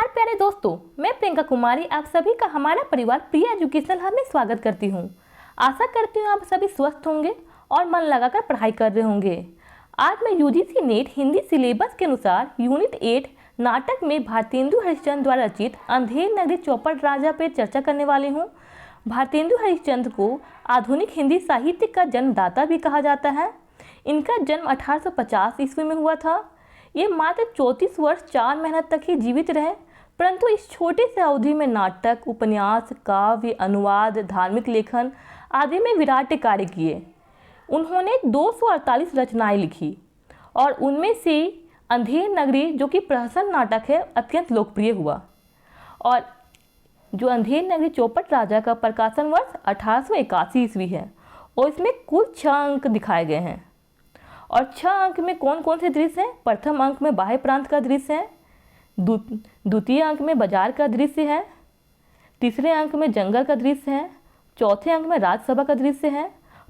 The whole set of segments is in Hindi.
नमस्कार प्यारे दोस्तों, मैं प्रियंका कुमारी आप सभी का हमारा परिवार प्रिय एजुकेशनल हब में स्वागत करती हूँ। आशा करती हूँ आप सभी स्वस्थ होंगे और मन लगाकर पढ़ाई कर रहे होंगे। आज मैं यूजीसी नेट हिंदी सिलेबस के अनुसार यूनिट 8 नाटक में भारतेंदु हरिश्चंद्र द्वारा रचित अंधेर नगरी चौपट राजा पर चर्चा करने वाली हूँ। भारतेंदु हरिश्चंद्र को आधुनिक हिंदी साहित्य का जन्मदाता भी कहा जाता है। इनका जन्म 1850 ईस्वी में हुआ था। ये मात्र 34 वर्ष 4 महीने तक ही जीवित रहे, परंतु इस छोटे से अवधि में नाटक, उपन्यास, काव्य, अनुवाद, धार्मिक लेखन आदि में विराट कार्य किए। उन्होंने 248 रचनाएं लिखी और उनमें से अंधेर नगरी, जो कि प्रहसन नाटक है, अत्यंत लोकप्रिय हुआ। और जो अंधेर नगरी चौपट राजा का प्रकाशन वर्ष 1881 ईस्वी है और इसमें कुल 6 अंक दिखाए गए हैं। और 6 अंक में कौन कौन से दृश्य हैं? प्रथम अंक में बाह्य प्रांत का दृश्य है, द्वितीय अंक में बाजार का दृश्य है, तीसरे अंक में जंगल का दृश्य है, चौथे अंक में राजसभा का दृश्य है,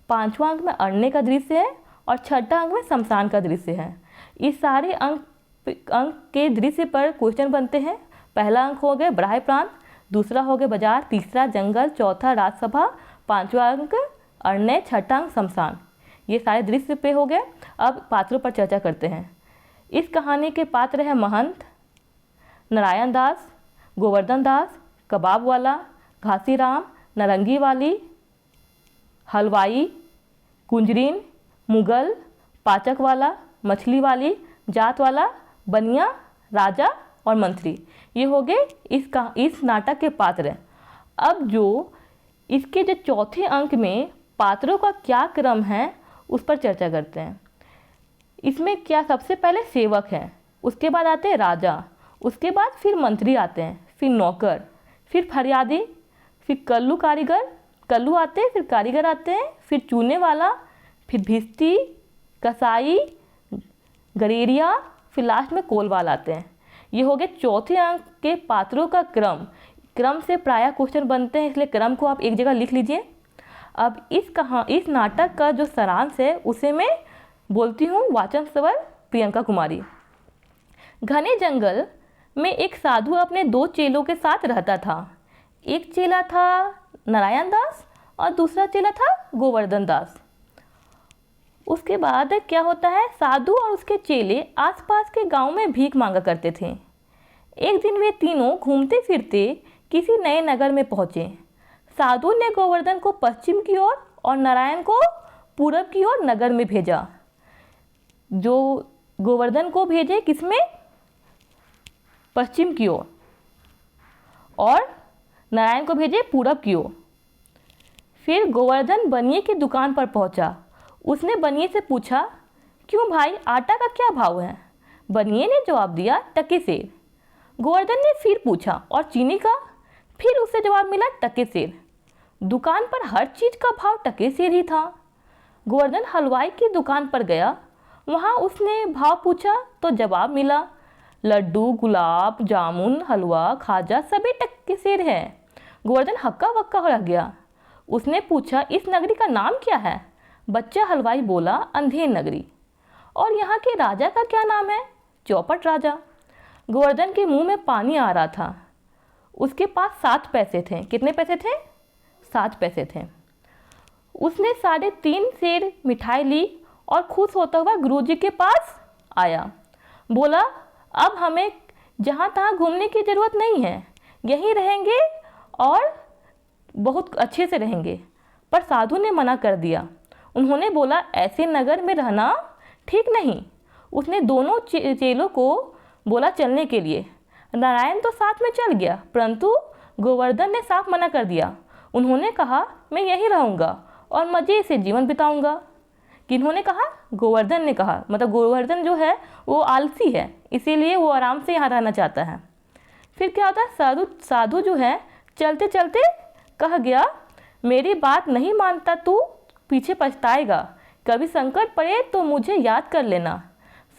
पांचवा अंक में अरण्य का दृश्य है और छठा अंक में शमशान का दृश्य है। इस सारे अंक के दृश्य पर क्वेश्चन बनते हैं। पहला अंक हो गया बाह्य प्रांत, दूसरा हो गया बाजार, तीसरा जंगल, चौथा राजसभा, पांचवा अंक अरण्य, छठा अंक शमशान। ये सारे दृश्य पे हो गए। अब पात्रों पर चर्चा करते हैं। इस कहानी के पात्र हैं महंत, नारायण दास, गोवर्धन दास, कबाब वाला, घासीराम, नारंगी वाली, हलवाई, कुंजरीन, मुगल, पाचक वाला, मछली वाली, जात वाला, बनिया, राजा और मंत्री। ये हो गए इस नाटक के पात्र। अब जो इसके जो चौथे अंक में पात्रों का क्या क्रम है उस पर चर्चा करते हैं। इसमें क्या सबसे पहले सेवक हैं, उसके बाद आते हैं राजा, उसके बाद फिर मंत्री आते हैं, फिर नौकर, फिर फरियादी, फिर कल्लू कल्लू आते हैं, फिर कारीगर आते हैं, फिर चूने वाला, फिर भिस्ती, कसाई, गरेरिया, फिर लास्ट में कोलवाल आते हैं। ये हो गए चौथे अंक के पात्रों का क्रम से प्रायः क्वेश्चन बनते हैं, इसलिए क्रम को आप एक जगह लिख लीजिए। अब इस नाटक का जो सारांश है उसे मैं बोलती हूँ वाचन स्वर प्रियंका कुमारी। घने जंगल में एक साधु अपने 2 चेलों के साथ रहता था। एक चेला था नारायण दास और दूसरा चेला था गोवर्धन दास। उसके बाद क्या होता है, साधु और उसके चेले आसपास के गांव में भीख मांगा करते थे। एक दिन वे तीनों घूमते फिरते किसी नए नगर में पहुँचे। साधु ने गोवर्धन को पश्चिम की ओर और नारायण को पूरब की ओर नगर में भेजा। जो गोवर्धन को भेजे किसमें? पश्चिम की ओर, और नारायण को भेजे पूरब की ओर। फिर गोवर्धन बनिए की दुकान पर पहुंचा। उसने बनिए से पूछा, क्यों भाई, आटा का क्या भाव है? बनिए ने जवाब दिया, टके सेर। गोवर्धन ने फिर पूछा, और चीनी का? फिर उसे जवाब मिला, टके सेर। दुकान पर हर चीज का भाव टके सेर ही था। गोवर्धन हलवाई की दुकान पर गया। वहां उसने भाव पूछा तो जवाब मिला, लड्डू, गुलाब जामुन, हलवा, खाजा सभी टके सेर है। गोवर्धन हक्का बक्का हो रह गया। उसने पूछा, इस नगरी का नाम क्या है? बच्चा हलवाई बोला, अंधेर नगरी। और यहाँ के राजा का क्या नाम है? चौपट राजा। गोवर्धन के मुंह में पानी आ रहा था। उसके पास 7 पैसे थे। कितने पैसे थे? 7 पैसे थे। उसने 3.5 सेर मिठाई ली और खुश होता हुआ गुरुजी के पास आया। बोला, अब हमें जहाँ तहाँ घूमने की ज़रूरत नहीं है, यहीं रहेंगे और बहुत अच्छे से रहेंगे। पर साधु ने मना कर दिया। उन्होंने बोला, ऐसे नगर में रहना ठीक नहीं। उसने दोनों चेलों को बोला चलने के लिए। नारायण तो साथ में चल गया, परंतु गोवर्धन ने साफ मना कर दिया। उन्होंने कहा, मैं यहीं रहूँगा और मज़े से जीवन बिताऊँगा। किन्होंने कहा? गोवर्धन ने कहा। मतलब गोवर्धन जो है वो आलसी है, इसीलिए वो आराम से यहाँ रहना चाहता है। फिर क्या होता है, साधु जो है चलते चलते कह गया, मेरी बात नहीं मानता तू पीछे पछताएगा। कभी संकट पड़े तो मुझे याद कर लेना।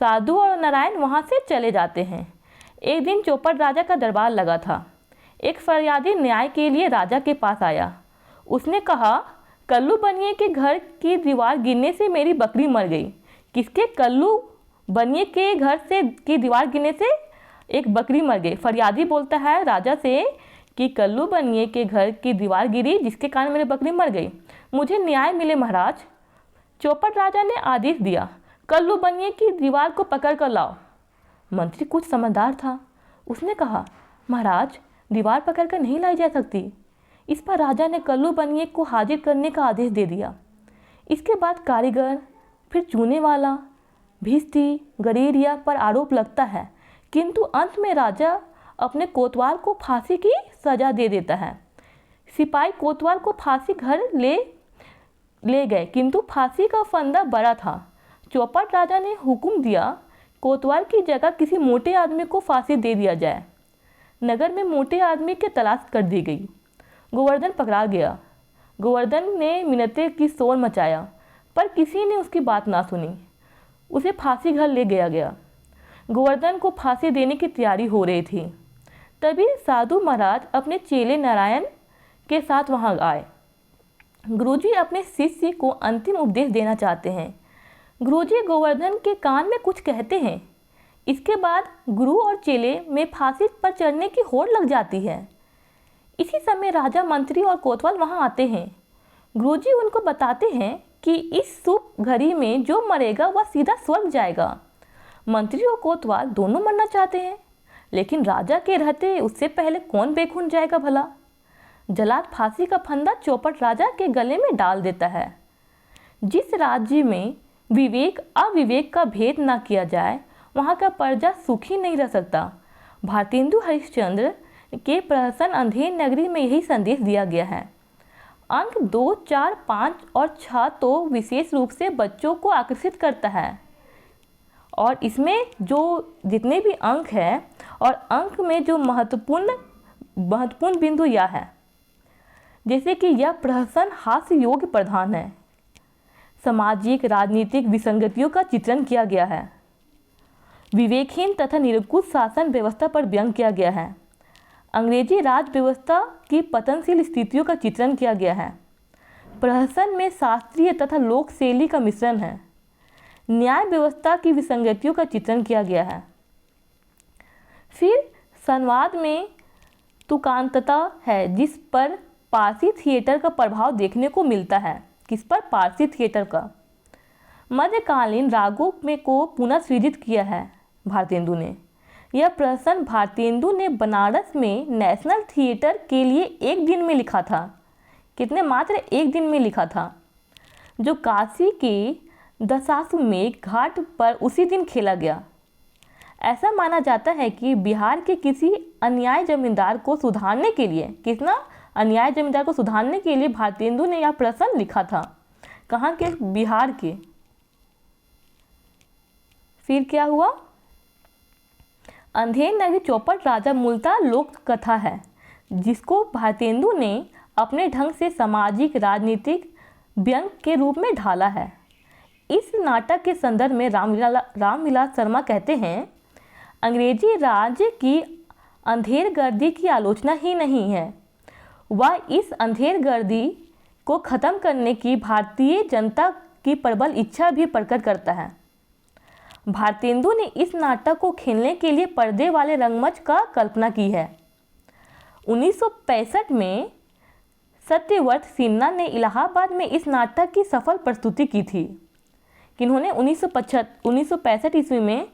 साधु और नारायण वहाँ से चले जाते हैं। एक दिन चौपट राजा का दरबार लगा था। एक फरियादी न्याय के लिए राजा के पास आया। उसने कहा, कल्लू बनिए के घर की दीवार गिरने से मेरी बकरी मर गई। किसके? कल्लू बनिए के घर से की दीवार गिरने से एक बकरी मर गई। फरियादी बोलता है राजा से कि कल्लू बनिए के घर की दीवार गिरी जिसके कारण मेरी बकरी मर गई, मुझे न्याय मिले महाराज। चौपट राजा ने आदेश दिया, कल्लू बनिए की दीवार को पकड़ कर लाओ। मंत्री कुछ समझदार था, उसने कहा, महाराज दीवार पकड़ कर नहीं लाई जा सकती। इस पर राजा ने कल्लू बनिए को हाजिर करने का आदेश दे दिया। इसके बाद कारीगर, फिर चूने वाला, भिस्ती, गरीरिया पर आरोप लगता है, किंतु अंत में राजा अपने कोतवाल को फांसी की सज़ा दे देता है। सिपाही कोतवाल को फांसी घर ले गए, किंतु फांसी का फंदा बड़ा था। चौपट राजा ने हुक्म दिया, कोतवाल की जगह किसी मोटे आदमी को फांसी दे दिया जाए। नगर में मोटे आदमी की तलाश कर दी गई। गोवर्धन पकड़ा गया। गोवर्धन ने मिन्नतें की शोर मचाया, पर किसी ने उसकी बात ना सुनी। उसे फांसी घर ले गया। गोवर्धन को फांसी देने की तैयारी हो रही थी। तभी साधु महाराज अपने चेले नारायण के साथ वहां आए। गुरुजी अपने शिष्य को अंतिम उपदेश देना चाहते हैं। गुरुजी गोवर्धन के कान में कुछ कहते हैं। इसके बाद गुरु और चेले में फांसी पर चढ़ने की होड़ लग जाती है। इसी समय राजा, मंत्री और कोतवाल वहां आते हैं। गुरुजी उनको बताते हैं कि इस शुभ घड़ी में जो मरेगा वह सीधा स्वर्ग जाएगा। मंत्री और कोतवाल दोनों मरना चाहते हैं, लेकिन राजा के रहते उससे पहले कौन बेखून जाएगा भला। जल्लाद फांसी का फंदा चौपट राजा के गले में डाल देता है। जिस राज्य में विवेक अविवेक का भेद ना किया जाए, वहाँ का प्रजा सुखी नहीं रह सकता। भारतेंदु हरिश्चंद्र के प्रहसन अंधेर नगरी में यही संदेश दिया गया है। अंक 2, 4, 5 और 6 तो विशेष रूप से बच्चों को आकर्षित करता है, और इसमें जो जितने भी अंक हैं और अंक में जो महत्वपूर्ण बिंदु यह है, जैसे कि यह प्रहसन हास्य योग्य प्रधान है। सामाजिक राजनीतिक विसंगतियों का चित्रण किया गया है। विवेकहीन तथा निरंकुश शासन व्यवस्था पर व्यंग किया गया है। अंग्रेजी राज व्यवस्था की पतनशील स्थितियों का चित्रण किया गया है। प्रहसन में शास्त्रीय तथा लोक शैली का मिश्रण है। न्याय व्यवस्था की विसंगतियों का चित्रण किया गया है। फिर संवाद में तुकांतता है, जिस पर पारसी थिएटर का प्रभाव देखने को मिलता है। किस पर? पारसी थिएटर का। मध्यकालीन रागों में को पुनः सृजित किया है भारतेंदु ने। यह प्रहसन भारतेंदु ने बनारस में नेशनल थिएटर के लिए एक दिन में लिखा था। कितने? मात्र एक दिन में लिखा था, जो काशी के दशाश्वमेध घाट पर उसी दिन खेला गया। ऐसा माना जाता है कि बिहार के किसी अन्याय जमींदार को सुधारने के लिए, अन्याय जमींदार को सुधारने के लिए भारतेंदु ने यह प्रहसन लिखा था। कहाँ के? बिहार के। फिर क्या हुआ? अंधेर नगरी चौपट राजा मूलतः लोक कथा है, जिसको भारतेंदु ने अपने ढंग से सामाजिक राजनीतिक व्यंग के रूप में ढाला है। इस नाटक के संदर्भ में रामविलास शर्मा कहते हैं, अंग्रेजी राज्य की अंधेरगर्दी की आलोचना ही नहीं है, वह इस अंधेरगर्दी को ख़त्म करने की भारतीय जनता की प्रबल इच्छा भी प्रकट करता है। भारतेंदु ने इस नाटक को खेलने के लिए पर्दे वाले रंगमंच का कल्पना की है। 1965 में सत्यव्रत सिन्हा ने इलाहाबाद में इस नाटक की सफल प्रस्तुति की थी। किन्होंने 1965 ईस्वी में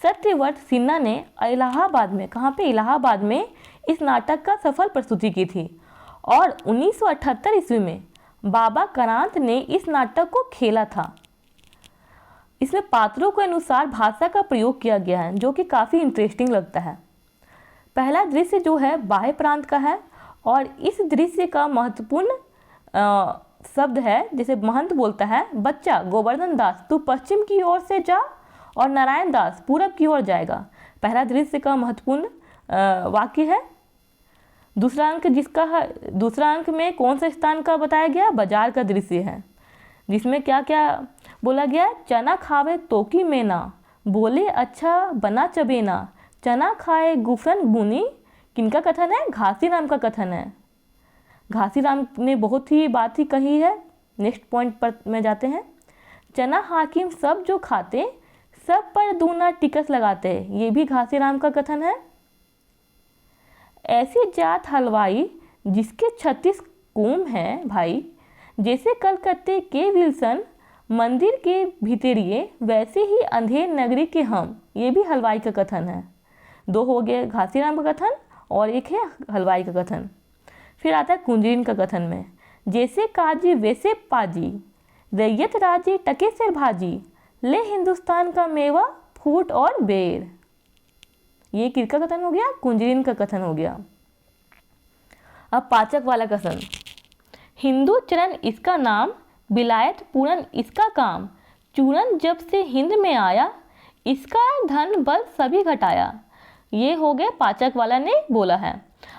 सत्यव्रत सिन्हा ने इलाहाबाद में, कहाँ पे? इलाहाबाद में इस नाटक का सफल प्रस्तुति की थी। और 1978 ईस्वी में बाबा करांत ने इस नाटक को खेला था। इसमें पात्रों के अनुसार भाषा का प्रयोग किया गया है, जो कि काफ़ी इंटरेस्टिंग लगता है। पहला दृश्य जो है बाह्य प्रांत का है, और इस दृश्य का महत्वपूर्ण शब्द है, जैसे महंत बोलता है, बच्चा गोवर्धन दास तू पश्चिम की ओर से जा और नारायण दास पूरब की ओर जाएगा। पहला दृश्य का महत्वपूर्ण वाक्य है। दूसरा अंक में कौन सा स्थान का बताया गया? बाजार का दृश्य है, जिसमें क्या क्या बोला गया? चना खावे तोकी में ना, बोले अच्छा बना चबेना, चना खाए गुफन बुनी। किनका कथन है? घासीराम का कथन है। घासीराम ने बहुत ही बात ही कही है। नेक्स्ट पॉइंट पर में जाते हैं। चना हाकिम सब जो खाते, सब पर दूना टिकस लगाते हैं, ये भी घासीराम का कथन है। ऐसी जात हलवाई जिसके 36 कुम हैं भाई, जैसे कलकत्ते के विल्सन मंदिर के भीतरिए वैसे ही अंधेर नगरी के हम, ये भी हलवाई का कथन है। 2 हो गए घासीराम का कथन और एक है हलवाई का कथन। फिर आता है कुंजरीन का कथन में, जैसे काजी वैसे पाजी, रैयत राजी टके सिर भाजी, ले हिंदुस्तान का मेवा फूट और बेर। ये किसका कथन हो गया? कुंजरीन का कथन हो गया। अब पाचक वाला कथन, हिंदू चरण इसका नाम, बिलायत पूरन इसका काम, चूरन जब से हिंद में आया, इसका धन बल सभी घटाया। ये हो गया पाचक वाला ने बोला है।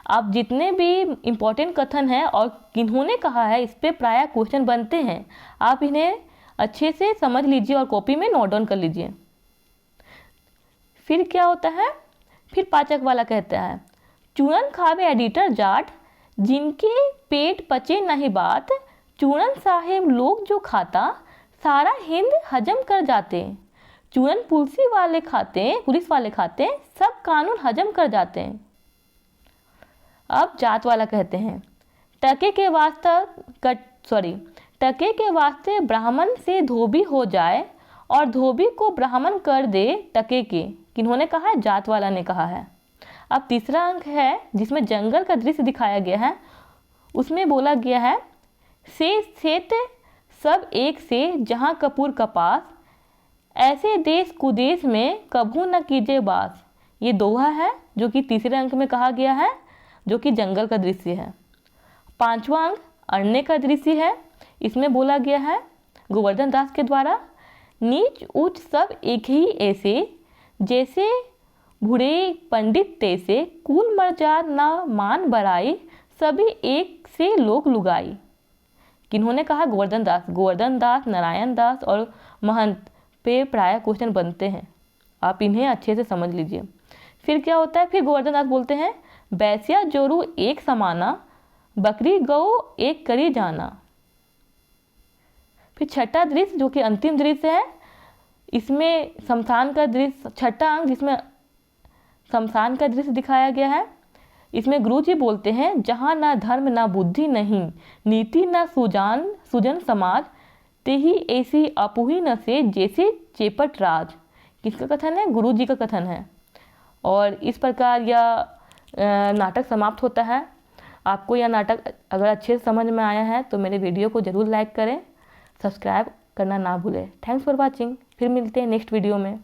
आप जितने भी इम्पोर्टेंट कथन हैं और किन्होंने कहा है, इस पर प्रायः क्वेश्चन बनते हैं, आप इन्हें अच्छे से समझ लीजिए और कॉपी में नोट डाउन कर लीजिए। फिर क्या होता है? फिर पाचक वाला कहता है, चूरन खावे एडिटर जाट, जिनके पेट पचे नहीं बात, चूरन साहेब लोग जो खाता, सारा हिंद हजम कर जाते। चूरन पुलिस वाले खाते, सब कानून हजम कर जाते हैं। अब जात वाला कहते हैं, टके के वास्ते ब्राह्मण से धोबी हो जाए और धोबी को ब्राह्मण कर दे टके के। किन्होंने कहा है? जात वाला ने कहा है। अब तीसरा अंक है जिसमें जंगल का दृश्य दिखाया गया है, उसमें बोला गया है, सेत सब एक से जहाँ कपूर कपास, ऐसे देश कुदेश में कभू न कीजिए बास। ये दोहा है जो कि तीसरे अंक में कहा गया है, जो कि जंगल का दृश्य है। 5वां अंक अरण्य का दृश्य है। इसमें बोला गया है गोवर्धन दास के द्वारा, नीच ऊंच सब एक ही ऐसे, जैसे भूरे पंडित तैसे, कुल मर्जाद ना मान बराई, सभी एक से लोग लुगाई। किन्होंने कहा? गोवर्धन दास, नारायण दास और महंत पे प्रायः क्वेश्चन बनते हैं, आप इन्हें अच्छे से समझ लीजिए। फिर क्या होता है? फिर गोवर्धन दास बोलते हैं, बैसिया जोरू एक समाना, बकरी गौ एक करी जाना। फिर छठा दृश्य जो कि अंतिम दृश्य है, इसमें शमशान का दृश्य, छठा अंक जिसमें शमशान का दृश्य दिखाया गया है। इसमें गुरुजी बोलते हैं, जहाँ ना धर्म ना बुद्धि नहीं, नीति ना सुजन समाज, ते ही ऐसी अपुही न से जैसे चेपट राज। किसका कथन है? गुरुजी का कथन है। और इस प्रकार यह नाटक समाप्त होता है। आपको यह नाटक अगर अच्छे से समझ में आया है तो मेरे वीडियो को ज़रूर लाइक करें, सब्सक्राइब करना ना भूलें। Thanks for watching. फिर मिलते हैं नेक्स्ट वीडियो में।